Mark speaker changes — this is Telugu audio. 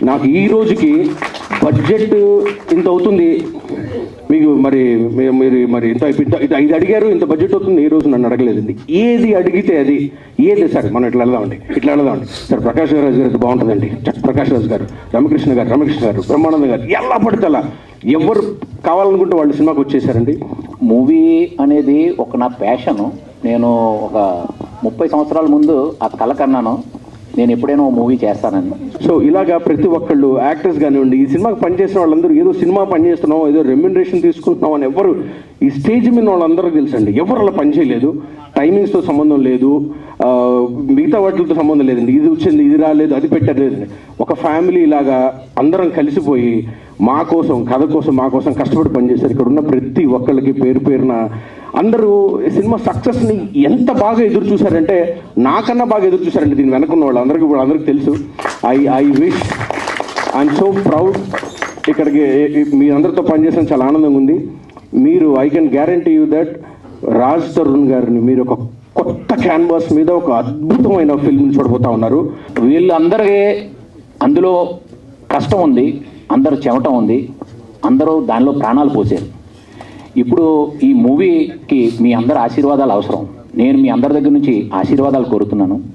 Speaker 1: నాకు ఈ రోజుకి బడ్జెట్ ఇంత అవుతుంది మీకు మరి ఇంత 5 అడిగారు, ఇంత బడ్జెట్ అవుతుంది, ఏ రోజు నన్ను అడగలేదండి. ఏది అడిగితే అది ఏది సార్ మనం ఇట్లా వెళ్దామండి సార్, ప్రకాష్ రాజ్ గారు అయితే బాగుంటుందండి, ప్రకాష్ రాజ్ గారు, రమకృష్ణ గారు, బ్రహ్మానంద గారు, ఎలా పడితే అలా ఎవరు కావాలనుకుంటే వాళ్ళు సినిమాకి వచ్చేసారండి.
Speaker 2: మూవీ అనేది నా ప్యాషను. నేను ఒక 30 సంవత్సరాల ముందు ఆ కళ కన్నాను, నేను ఎప్పుడైనా మూవీ చేస్తానని.
Speaker 1: సో ఇలాగా ప్రతి ఒక్కళ్ళు యాక్టర్స్ కానివ్వండి, ఈ సినిమాకి పనిచేసిన వాళ్ళందరూ ఏదో సినిమా పనిచేస్తున్నాం, ఏదో రెమ్యునరేషన్ తీసుకుంటున్నాం అని ఎవరు ఈ స్టేజ్ మీద వాళ్ళందరూ తెలుసండి. ఎవరు అలా పనిచేయలేదు. టైమింగ్స్తో సంబంధం లేదు, మిగతా వాటితో సంబంధం లేదండి. ఇది వచ్చింది, ఇది రాలేదు, అది పెట్టలేదండి. ఒక ఫ్యామిలీ లాగా అందరం కలిసిపోయి మా కోసం, కథ కోసం, మా కోసం కష్టపడి పనిచేశారు. ఇక్కడ ఉన్న ప్రతి ఒక్కళ్ళకి పేరు పేరున అందరూ సినిమా సక్సెస్ని ఎంత బాగా ఎదురు చూశారంటే, నాకన్నా బాగా ఎదురు చూశారండి. దీని వెనకున్న వాళ్ళు అందరికీ తెలుసు. I wish, I'm so proud. ఇక్కడికి మీ అందరితో పనిచేసిన చాలా ఆనందంగా ఉంది. మీరు I can guarantee you that Raj Tarun గారిని మీరు ఒక కొత్త క్యాన్వాస్ మీద ఒక అద్భుతమైన ఫిల్మ్ని చూడబోతా ఉన్నారు.
Speaker 2: వీళ్ళందరికీ అందులో కష్టం ఉంది, అందరూ చెమట ఉంది, అందరూ దానిలో ప్రాణాలు పోసారు. ఇప్పుడు ఈ మూవీకి మీ అందరి ఆశీర్వాదాలు అవసరం. నేను మీ అందరి దగ్గర నుంచి ఆశీర్వాదాలు కోరుతున్నాను.